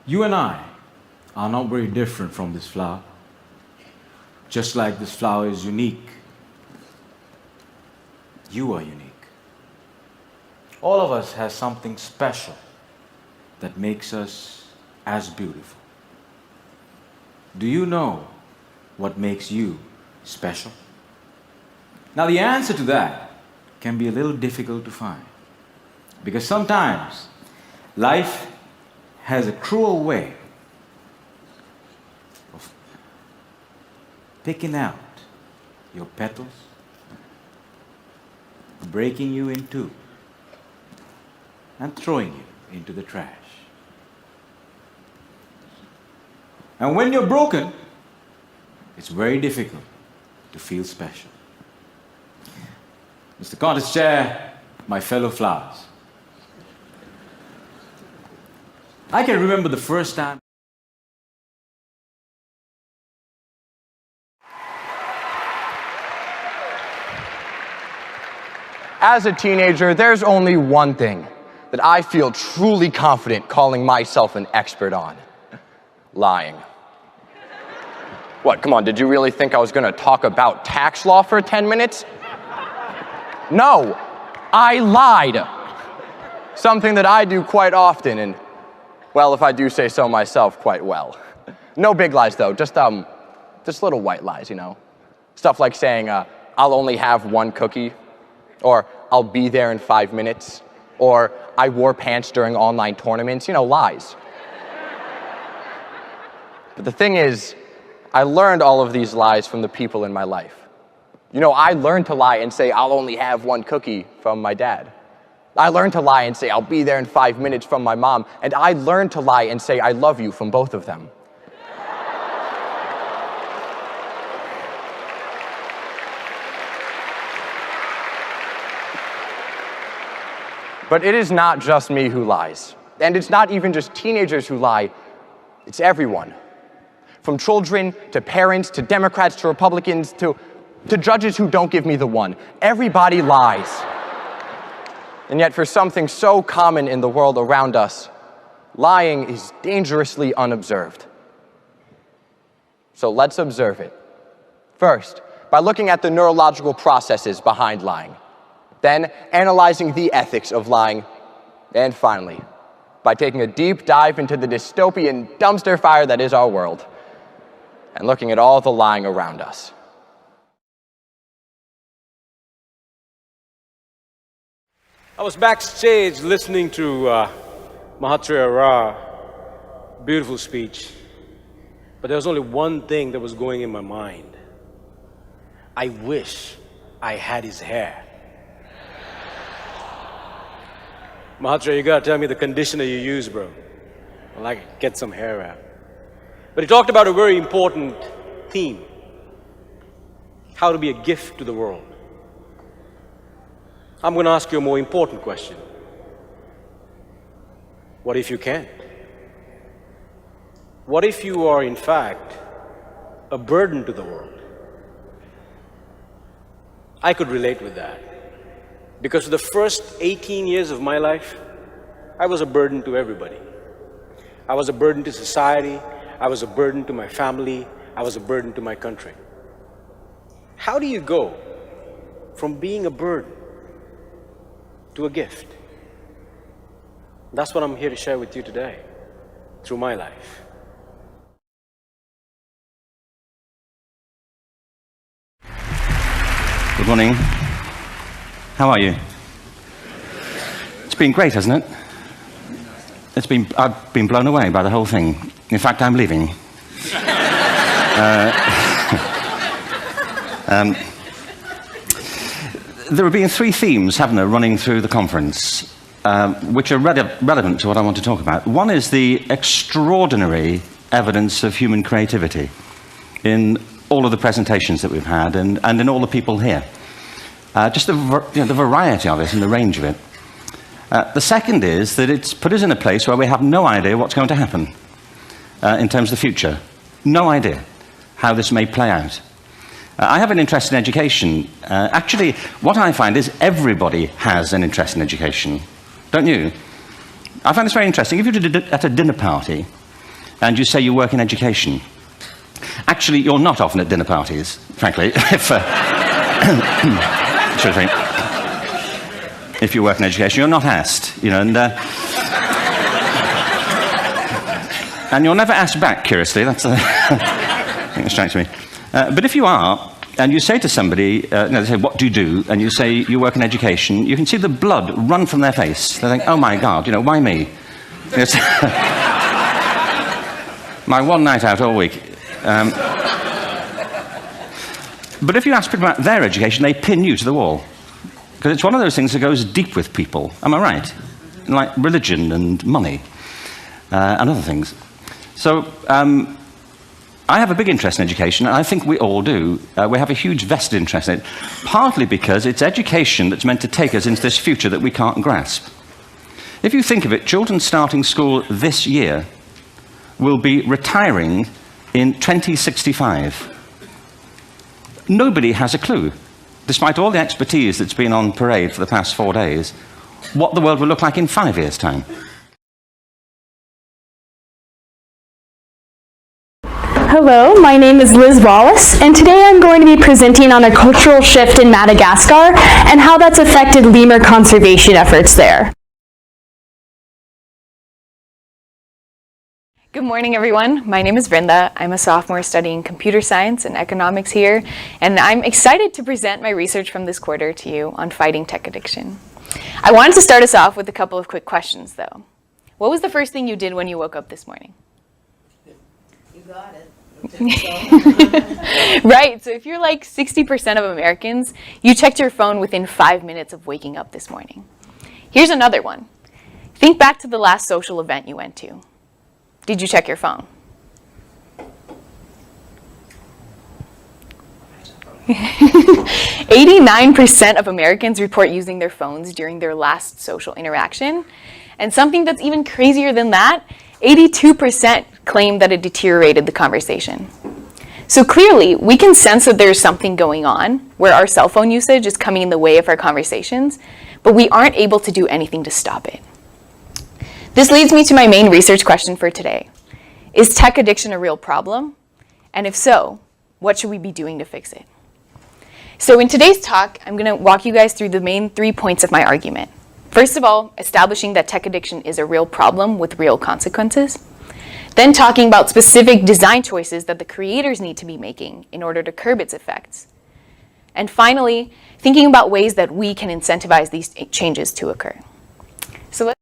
You and I are not very different from this flower. Just like this flower is unique, you are unique. All of us has something special that makes us as beautiful. Do you know what makes you special? Now, the answer to that can be a little difficult to find, because sometimes life has a cruel way of picking out your petals, breaking you in two, and throwing you into the trash. And when you're broken, it's very difficult to feel special. Mr. Cottage Chair, my fellow flowers, I can remember the first time As a teenager, there's only one thing that I feel truly confident calling myself an expert on: lying. What, come on, did you really think I was gonna talk about tax law for 10 minutes? No, I lied. Something that I do quite often, and, well, if I do say so myself, quite well. No big lies, though, just little white lies, you know? Stuff like saying, I'll only have one cookie, or I'll be there in 5 minutes, or I wore pants during online tournaments, you know, lies. But the thing is, I learned all of these lies from the people in my life. You know, I learned to lie and say I'll only have one cookie from my dad. I learned to lie and say I'll be there in 5 minutes from my mom, and I learned to lie and say I love you from both of them. But it is not just me who lies. And it's not even just teenagers who lie, it's everyone. From children, to parents, to Democrats, to Republicans, to judges who don't give me the one. Everybody lies. And yet for something so common in the world around us, lying is dangerously unobserved. So let's observe it. First, by looking at the neurological processes behind lying. Then, analyzing the ethics of lying. And finally, by taking a deep dive into the dystopian dumpster fire that is our world, and looking at all the lying around us. I was backstage listening to Mahatria Ra, beautiful speech, but there was only one thing that was going in my mind. I wish I had his hair. Mahatria, you gotta tell me the conditioner you use, bro. I'd like to get some hair out. But he talked about a very important theme: how to be a gift to the world. I'm going to ask you a more important question. What if you can't? What if you are, in fact, a burden to the world? I could relate with that. Because for the first 18 years of my life, I was a burden to everybody. I was a burden to society. I was a burden to my family. I was a burden to my country. How do you go from being a burden to a gift? That's what I'm here to share with you today, through my life. Good morning. How are you? It's been great, hasn't it? I've been blown away by the whole thing. In fact, I'm leaving. There have been three themes, haven't there, running through the conference, which are relevant to what I want to talk about. One is the extraordinary evidence of human creativity in all of the presentations that we've had and in all the people here. Just the variety of it and the range of it. The second is that it's put us in a place where we have no idea what's going to happen in terms of the future. No idea how this may play out. I have an interest in education. Actually, what I find is everybody has an interest in education. Don't you? I find this very interesting. If you're at a dinner party and you say you work in education. Actually, you're not often at dinner parties, frankly, if you work in education. You're not asked, you know, and you're never asked back, curiously. That's I think it strikes me. But if you are, and you say to somebody, they say, what do you do? And you say, you work in education, you can see the blood run from their face. They think, oh my God, you know, why me? It's my one night out all week. But if you ask people about their education, they pin you to the wall. Because it's one of those things that goes deep with people. Am I right? Like religion and money and other things. So I have a big interest in education, and I think we all do. We have a huge vested interest in it, partly because it's education that's meant to take us into this future that we can't grasp. If you think of it, children starting school this year will be retiring in 2065. Nobody has a clue, despite all the expertise that's been on parade for the past 4 days, what the world will look like in 5 years' time. Hello, my name is Liz Wallace, and today I'm going to be presenting on a cultural shift in Madagascar and how that's affected lemur conservation efforts there. Good morning, everyone. My name is Brenda. I'm a sophomore studying computer science and economics here, and I'm excited to present my research from this quarter to you on fighting tech addiction. I wanted to start us off with a couple of quick questions, though. What was the first thing you did when you woke up this morning? You got it. Right, so if you're like 60% of Americans, you checked your phone within 5 minutes of waking up this morning. Here's another one. Think back to the last social event you went to. Did you check your phone? 89% of Americans report using their phones during their last social interaction. And something that's even crazier than that, 82% claim that it deteriorated the conversation. So clearly, we can sense that there's something going on where our cell phone usage is coming in the way of our conversations, but we aren't able to do anything to stop it. This leads me to my main research question for today. Is tech addiction a real problem? And if so, what should we be doing to fix it? So in today's talk, I'm going to walk you guys through the main 3 points of my argument. First of all, establishing that tech addiction is a real problem with real consequences. Then talking about specific design choices that the creators need to be making in order to curb its effects. And finally, thinking about ways that we can incentivize these changes to occur. So let's